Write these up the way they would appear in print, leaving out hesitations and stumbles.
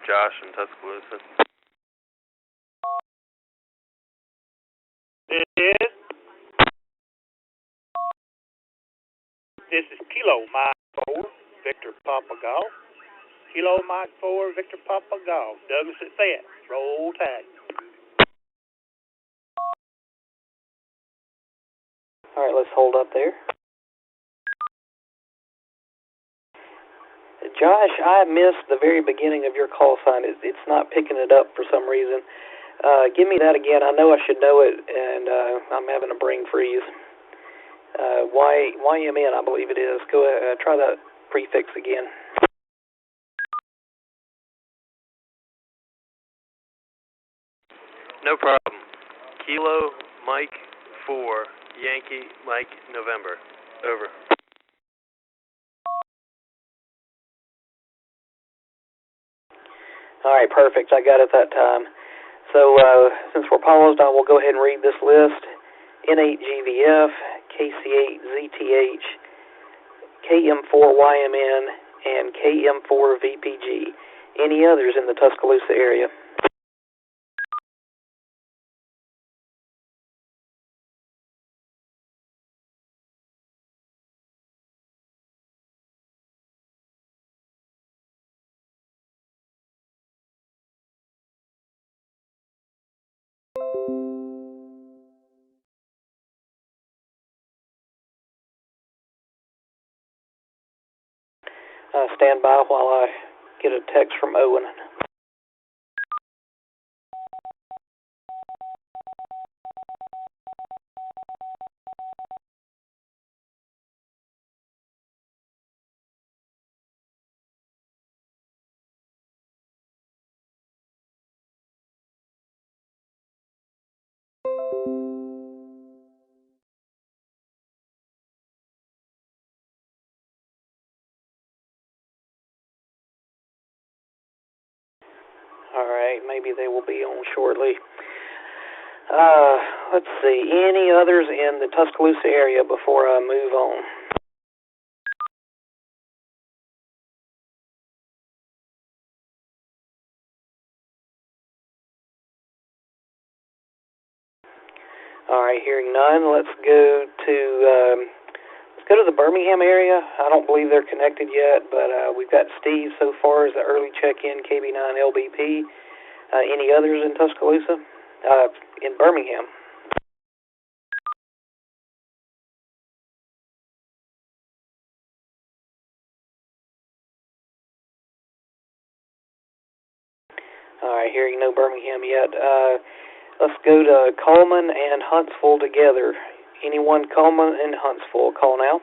Josh in Tuscaloosa. This is Kilo Mike 4, Victor Papa Golf. Kilo Mike 4, Victor Papa Golf. Douglas at that. Roll tide. All right, let's hold up there. Josh, I missed the very beginning of your call sign. It's not picking it up for some reason. Give me that again. I know I should know it, and I'm having a brain freeze. YMN, I believe it is. Go ahead, try that prefix again. No problem. Kilo Mike 4, Yankee Mike November. Over. All right, perfect. I got it that time. So since we're paused, I will go ahead and read this list. N8GVF, KC8ZTH, KM4YMN, and KM4VPG. Any others in the Tuscaloosa area? Stand by while I get a text from Owen. All right, maybe they will be on shortly. Let's see, any others in the Tuscaloosa area before I move on? All right, hearing none, let's go to the Birmingham area. I don't believe they're connected yet, but we've got Steve so far as the early check-in, KB9LBP. Any others in Tuscaloosa? In Birmingham. All right, hearing no Birmingham yet. Let's go to Coleman and Huntsville together. Anyone Coleman and Huntsville? Call now.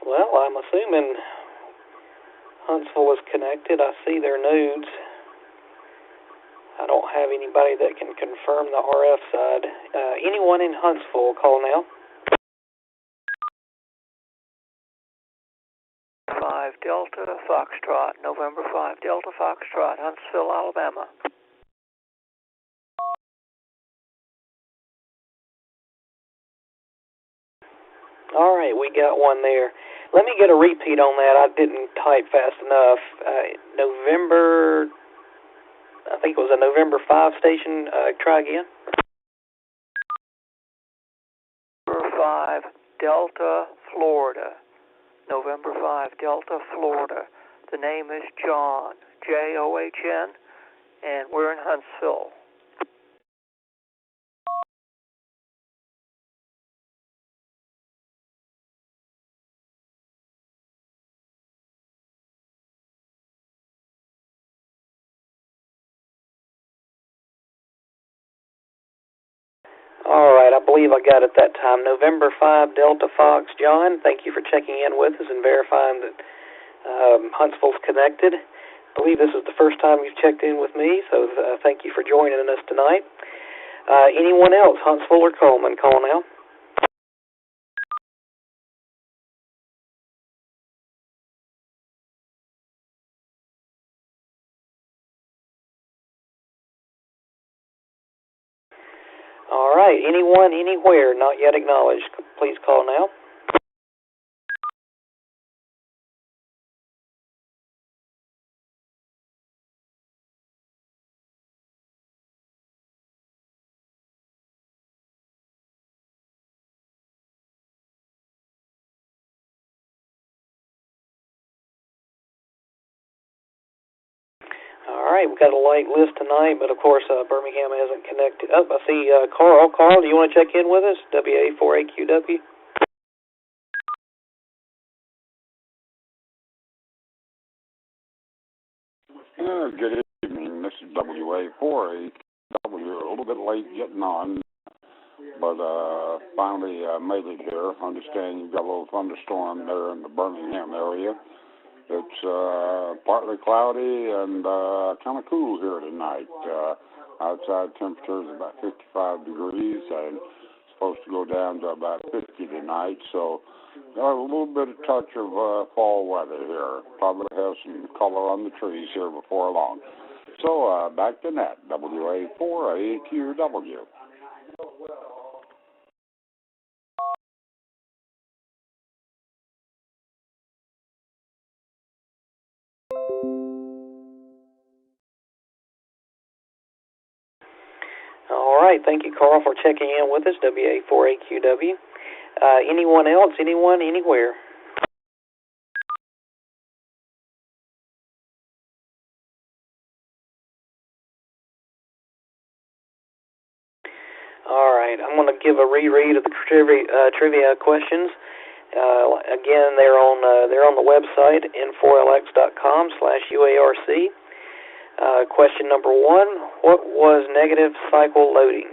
Well, I'm assuming Huntsville is connected. I see their nudes. I don't have anybody that can confirm the RF side. Anyone in Huntsville, call now. 5 Delta Foxtrot, November 5 Delta Foxtrot, Huntsville, Alabama. All right, we got one there. Let me get a repeat on that. I didn't type fast enough. November, I think it was a November 5 station. Try again. November 5 Delta, Florida. November 5 Delta, Florida. The name is John, John, and we're in Huntsville. All right, I believe I got it that time. November 5 Delta Fox. John, thank you for checking in with us and verifying that Huntsville's connected. I believe this is the first time you've checked in with me, so thank you for joining us tonight. Anyone else? Huntsville or Coleman? Call now. All right. Anyone, anywhere not yet acknowledged, please call now. All right, we've got a light list tonight, but of course Birmingham hasn't connected. Oh, I see Carl. Carl, do you want to check in with us? WA4AQW. Good evening. This is WA4AQW. A little bit late getting on, but finally made it here. Understand you've got a little thunderstorm there in the Birmingham area. It's partly cloudy and kind of cool here tonight. Outside temperature is about 55 degrees and it's supposed to go down to about 50 tonight. So got a little bit of touch of fall weather here. Probably have some color on the trees here before long. So back to net, WA4AQW. All right, thank you, Carl, for checking in with us, WA4AQW. Anyone else? Anyone? Anywhere? All right, I'm going to give a reread of the trivia questions. Again, they're on the website n4lx.com/UARC. Question number 1, what was negative cycle loading?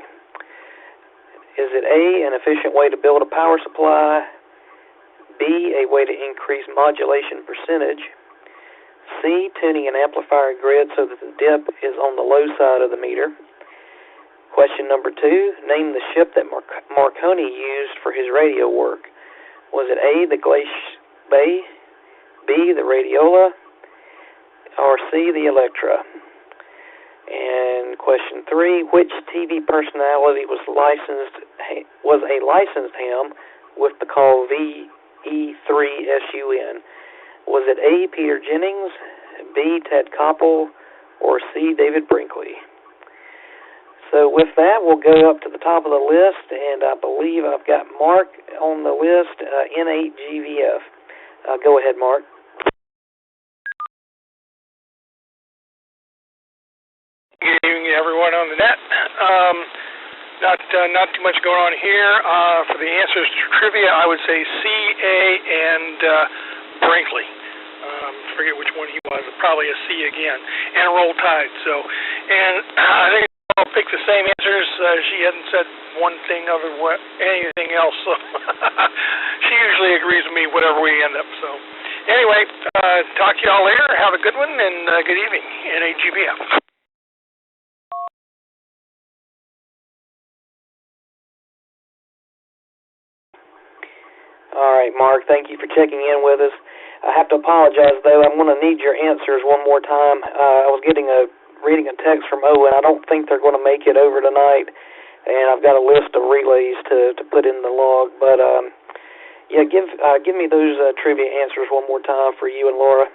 Is it A, an efficient way to build a power supply, B, a way to increase modulation percentage, C, tuning an amplifier grid so that the dip is on the low side of the meter? Question number 2, name the ship that Marconi used for his radio work. Was it A, the Glace Bay, B, the Radiola, or C, the Electra? And question 3, which TV personality was a licensed ham with the call VE3SUN? Was it A, Peter Jennings, B, Ted Koppel, or C, David Brinkley? So with that, we'll go up to the top of the list, and I believe I've got Mark on the list, N8GVF. Go ahead, Mark. Good evening, everyone on the net. Not too much going on here. For the answers to trivia, I would say C, A, and Brinkley. Forget which one he was. Probably a C again. And Roll Tide. So, and I think I'll pick the same answers. She hadn't said one thing other than anything else. So she usually agrees with me whatever we end up. So anyway, talk to y'all later. Have a good one and good evening. N8GVF. All right, Mark, thank you for checking in with us. I have to apologize, though. I'm going to need your answers one more time. I was reading a text from Owen. I don't think they're going to make it over tonight, and I've got a list of relays to put in the log. But, yeah, give me those trivia answers one more time for you and Laura.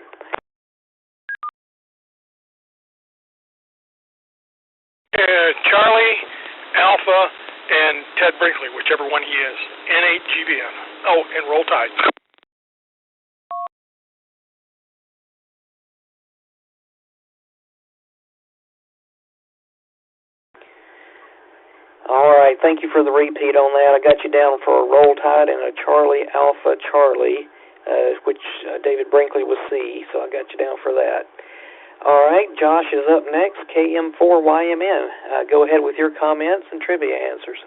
Charlie, Alpha, and Ted Brinkley, whichever one he is. N8GVF. Oh, and Roll Tide. All right, thank you for the repeat on that. I got you down for a Roll Tide and a Charlie Alpha Charlie, which David Brinkley was C, so I got you down for that. All right, Josh is up next, KM4YMN. Go ahead with your comments and trivia answers.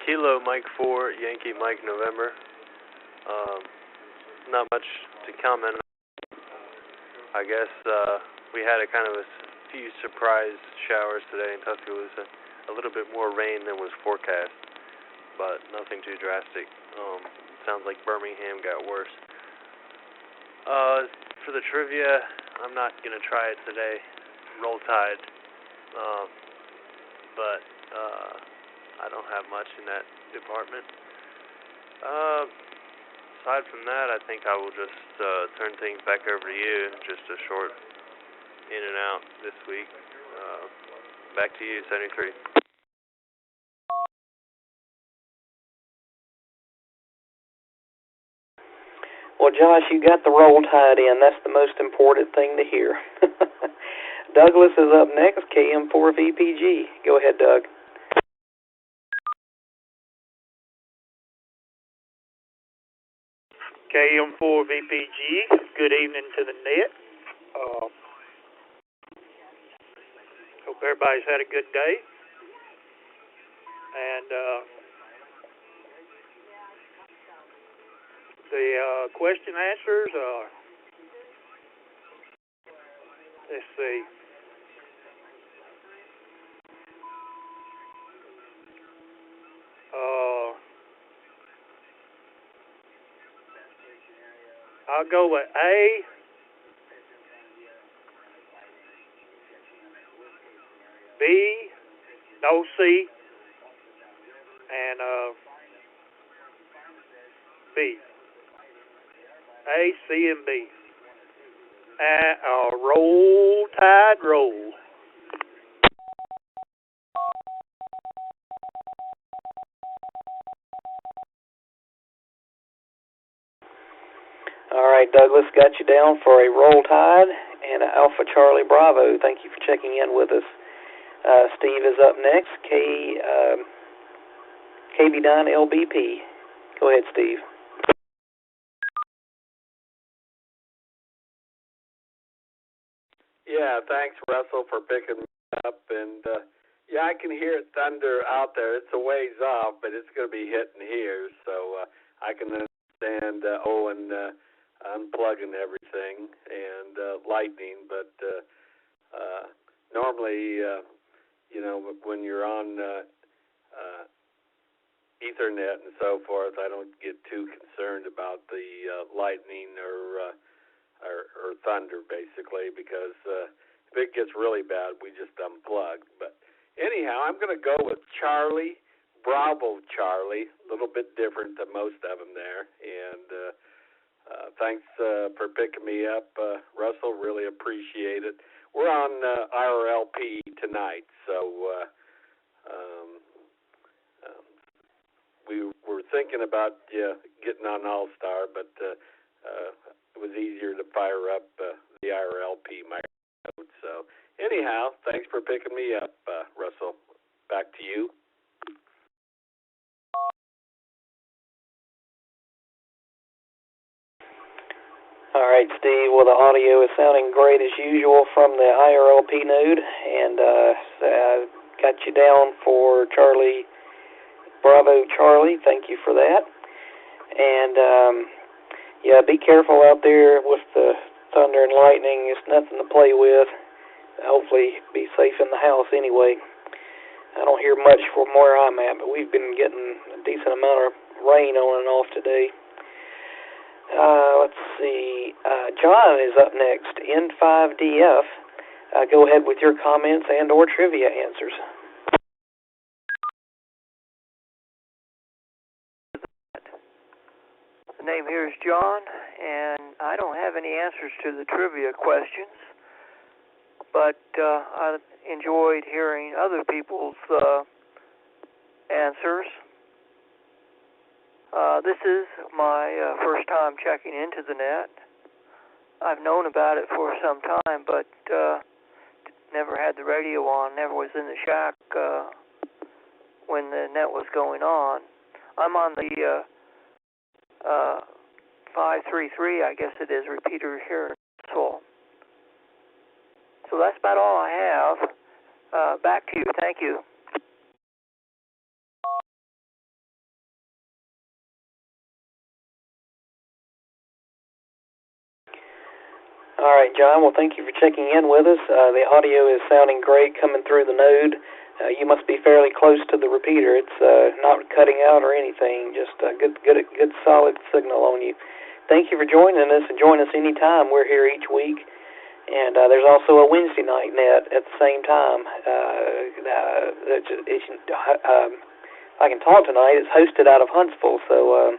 Kilo Mike 4, Yankee Mike November. Not much to comment on. I guess we had a kind of a few surprise showers today in Tuscaloosa. A little bit more rain than was forecast, but nothing too drastic. Sounds like Birmingham got worse. For the trivia, I'm not going to try it today. Roll Tide. But I don't have much in that department. Aside from that, I think I will just turn things back over to you. Just a short in and out this week. Back to you, 73. Well, Josh, you got the Roll Tide in. That's the most important thing to hear. Douglas is up next, KM4VPG. Go ahead, Doug. KM4VPG, good evening to the net. Hope everybody's had a good day. And the question answers are, let's see. I'll go with A, B, no C, and B. A, C, and B. And Roll Tide, roll. All right, Douglas, got you down for a Roll Tide and an Alpha Charlie Bravo. Thank you for checking in with us. Steve is up next, KB9LBP. Go ahead, Steve. Yeah, thanks, Russell, for picking me up. And, yeah, I can hear thunder out there. It's a ways off, but it's going to be hitting here. So I can understand Owen unplugging everything and lightning. But normally, when you're on Ethernet and so forth, I don't get too concerned about the lightning or thunder, basically, because if it gets really bad, we just unplug. But anyhow, I'm going to go with Charlie, Bravo Charlie, a little bit different than most of them there. And thanks for picking me up, Russell. Really appreciate it. We're on IRLP tonight, so we were thinking about getting on All-Star, but it was easier to fire up the IRLP microphone. So anyhow, thanks for picking me up, Russell. Back to you. All right, Steve. Well, the audio is sounding great as usual from the IRLP node, and got you down for Charlie, Bravo Charlie. Thank you for that. And yeah, be careful out there with the thunder and lightning. It's nothing to play with. Hopefully be safe in the house anyway. I don't hear much from where I'm at, but we've been getting a decent amount of rain on and off today. Let's see. John is up next, N5DF. Go ahead with your comments and or trivia answers. The name here is John, and I don't have any answers to the trivia questions, but I enjoyed hearing other people's answers. This is my first time checking into the net. I've known about it for some time, but never had the radio on, never was in the shack when the net was going on. I'm on the 533, I guess it is, repeater here. So that's about all I have. Back to you. Thank you. All right, John. Well, thank you for checking in with us. The audio is sounding great coming through the node. You must be fairly close to the repeater. It's not cutting out or anything. Just a good solid signal on you. Thank you for joining us, and join us anytime. We're here each week. And there's also a Wednesday night net at the same time. I Can Talk Tonight. It's hosted out of Huntsville, so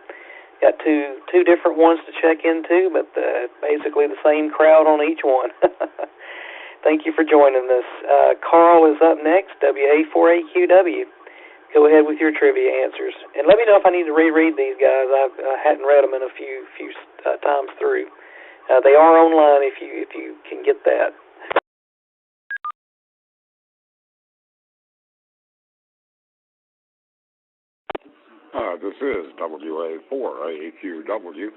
got two different ones to check into, but basically the same crowd on each one. Thank you for joining us. Carl is up next, WA4AQW. Go ahead with your trivia answers. And let me know if I need to reread these guys. I hadn't read them in a few times through. They are online if you can get that. This is WA4AQW.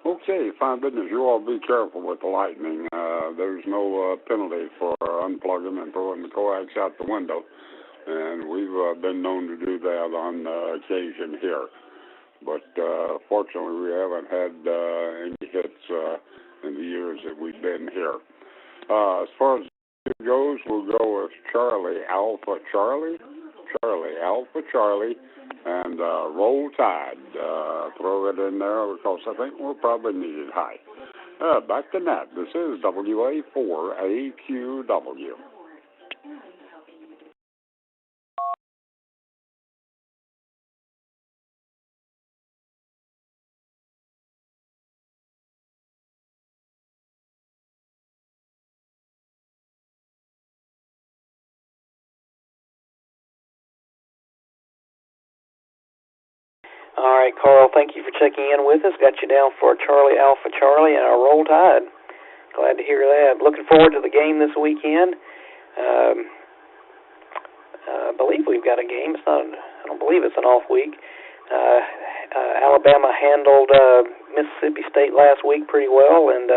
Okay, fine business. You all be careful with the lightning. There's no penalty for unplugging and throwing the coax out the window. And we've been known to do that on occasion here. But fortunately, we haven't had any hits in the years that we've been here. As far as it goes, we'll go with Charlie Alpha Charlie, and Roll Tide. Throw it in there because I think we'll probably need it high. Back to net. This is WA4AQW. All right, Carl, thank you for checking in with us. Got you down for Charlie Alpha Charlie and our Roll Tide. Glad to hear that. Looking forward to the game this weekend. I believe we've got a game. I don't believe it's an off week. Alabama handled Mississippi State last week pretty well, and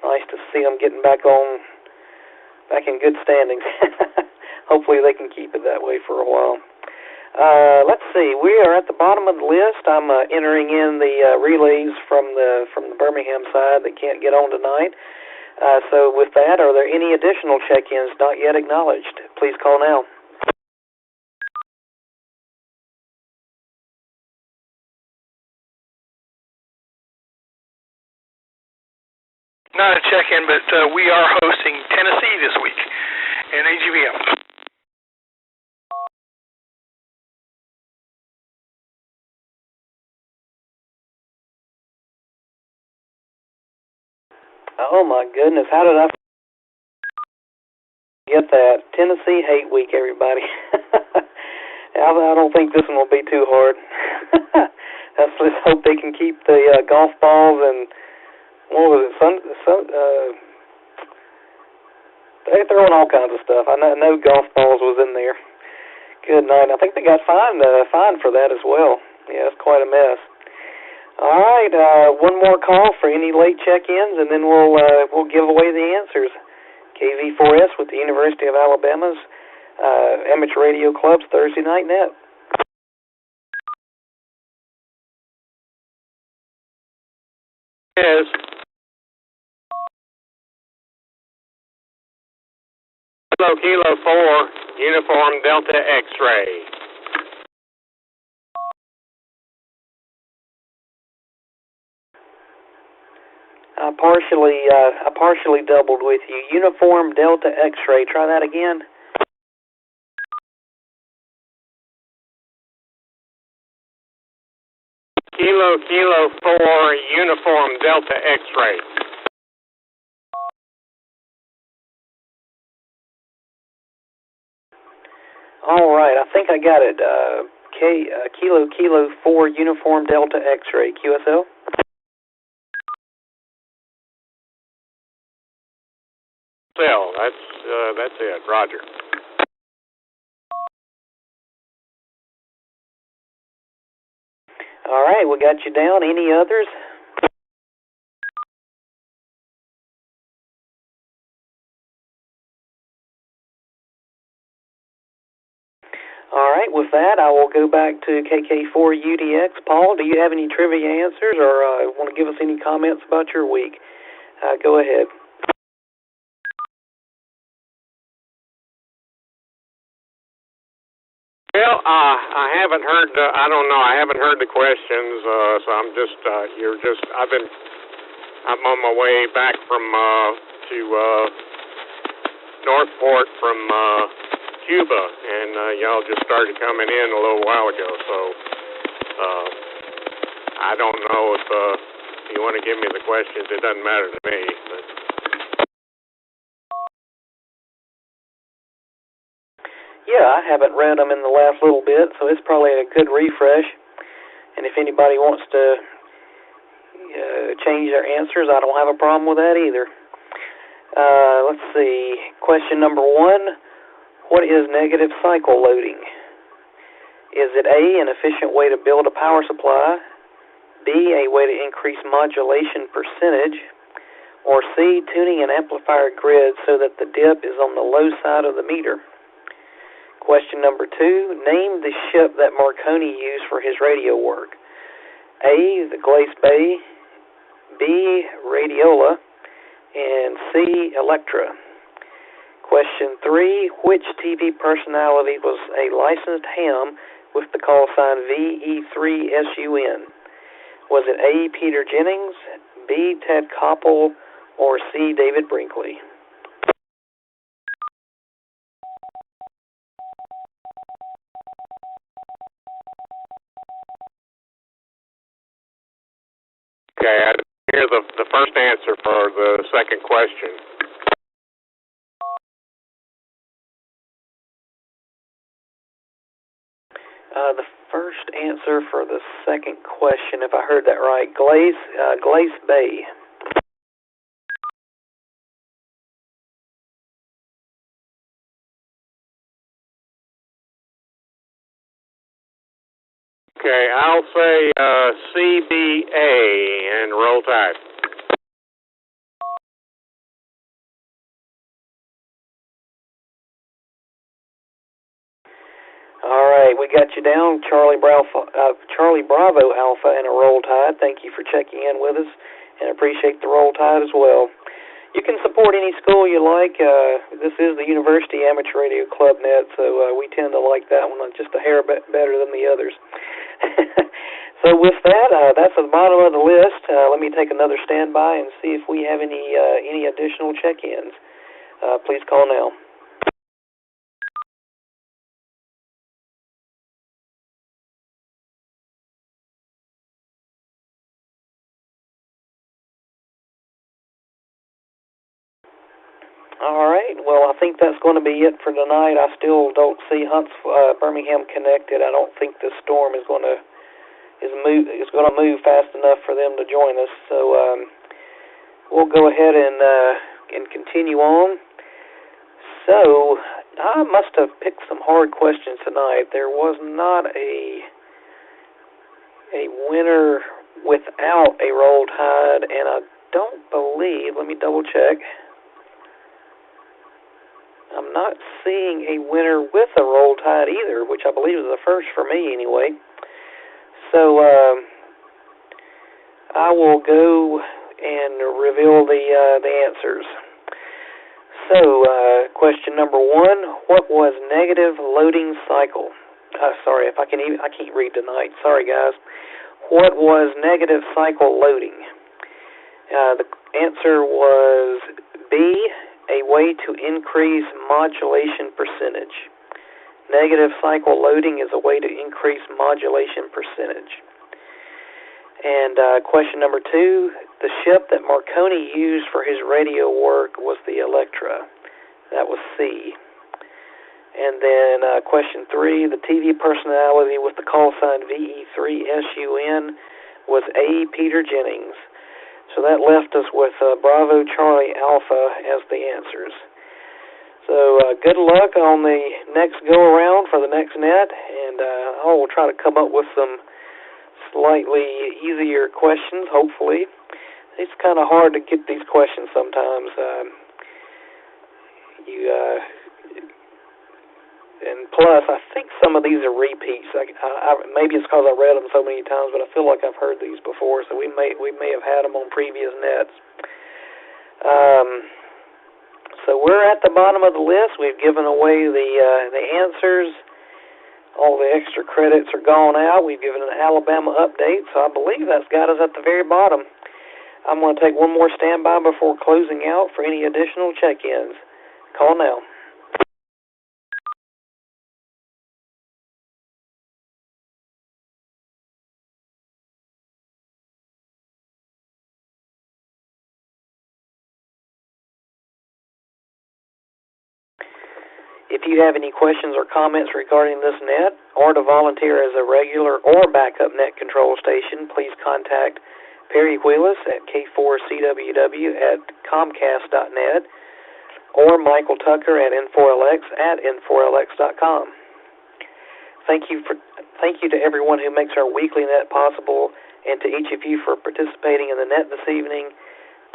nice to see them getting back in good standings. Hopefully they can keep it that way for a while. Let's see. We are at the bottom of the list. I'm entering in the relays from the Birmingham side that can't get on tonight. So with that, are there any additional check-ins not yet acknowledged? Please call now. Not a check-in, but we are hosting Tennessee this week in AGVM. Oh, my goodness. How did I get that? Tennessee Hate Week, everybody. I don't think this one will be too hard. Let's hope they can keep the golf balls and, what was it, they're throwing all kinds of stuff. I know golf balls was in there. Good night. I think they got fined for that as well. Yeah, it's quite a mess. All right, one more call for any late check-ins, and then we'll give away the answers. KV4S with the University of Alabama's Amateur Radio Club's Thursday Night Net. Yes. Kilo 4, Uniform Delta X-Ray. I partially doubled with you. Uniform Delta X-Ray. Try that again. Kilo 4, Uniform Delta X-Ray. All right, I think I got it. Kilo 4, Uniform Delta X-Ray. QSL? That's it. Roger. All right, we got you down. Any others? All right, with that, I will go back to KK4UDX. Paul, do you have any trivia answers or want to give us any comments about your week? Go ahead. Well, I haven't heard. I don't know. I haven't heard the questions, so I'm just. I'm on my way back from to Northport from Cuba, and y'all just started coming in a little while ago. So I don't know if you want to give me the questions. It doesn't matter to me. But. Yeah, I haven't read them in the last little bit, so it's probably a good refresh. And if anybody wants to change their answers, I don't have a problem with that either. Let's see. Question number 1. What is negative cycle loading? Is it A, an efficient way to build a power supply, B, a way to increase modulation percentage, or C, tuning an amplifier grid so that the dip is on the low side of the meter? Question number 2, name the ship that Marconi used for his radio work. A, the Glace Bay, B, Radiola, and C, Electra. Question 3, which TV personality was a licensed ham with the call sign VE3SUN? Was it A, Peter Jennings, B, Ted Koppel, or C, David Brinkley? Okay, I didn't hear the first answer for the second question. The first answer for the second question, if I heard that right, Glace Bay. Okay, I'll say CBA and roll tide. All right, we got you down, Charlie Bravo Alpha, and a roll tide. Thank you for checking in with us, and appreciate the roll tide as well. You can support any school you like. This is the University Amateur Radio Club Net, so we tend to like that one just a hair better than the others. So with that, that's at the bottom of the list. Let me take another standby and see if we have any additional check-ins. Please call now. All right. Well, I think that's going to be it for tonight. I still don't see Birmingham connected. I don't think the storm is going to move fast enough for them to join us. So we'll go ahead and continue on. So I must have picked some hard questions tonight. There was not a winner without a roll tide, and I don't believe. Let me double check. I'm not seeing a winner with a roll tide either, which I believe is the first for me anyway. So I will go and reveal the answers. So question number 1: what was negative loading cycle? Sorry, I can't read tonight. Sorry, guys. What was negative cycle loading? The answer was B, a way to increase modulation percentage. Negative cycle loading is a way to increase modulation percentage. And question number 2, the ship that Marconi used for his radio work was the Electra. That was C. And then question 3, the TV personality with the call sign VE3SUN was A, Peter Jennings. So that left us with Bravo Charlie Alpha as the answers. So good luck on the next go-around for the next net, and I will try to come up with some slightly easier questions, hopefully. It's kind of hard to get these questions sometimes. And plus, I think some of these are repeats. Maybe it's because I read them so many times, but I feel like I've heard these before, so we may have had them on previous nets. So we're at the bottom of the list. We've given away the answers. All the extra credits are gone out. We've given an Alabama update, so I believe that's got us at the very bottom. I'm going to take one more standby before closing out for any additional check-ins. Call now. If you have any questions or comments regarding this net, or to volunteer as a regular or backup net control station, please contact Perry Wheelis at K4CWW@Comcast.net or Michael Tucker at N4LX at N4LX.com. Thank you to everyone who makes our weekly net possible, and to each of you for participating in the net this evening.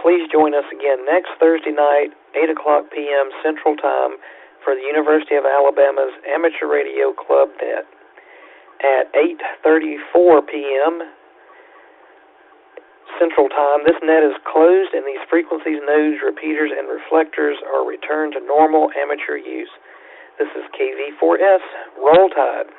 Please join us again next Thursday night, 8 o'clock p.m. Central Time, for the University of Alabama's Amateur Radio Club net. At 8:34 p.m. Central Time, this net is closed and these frequencies, nodes, repeaters, and reflectors are returned to normal amateur use. This is KV4S. Roll Tide.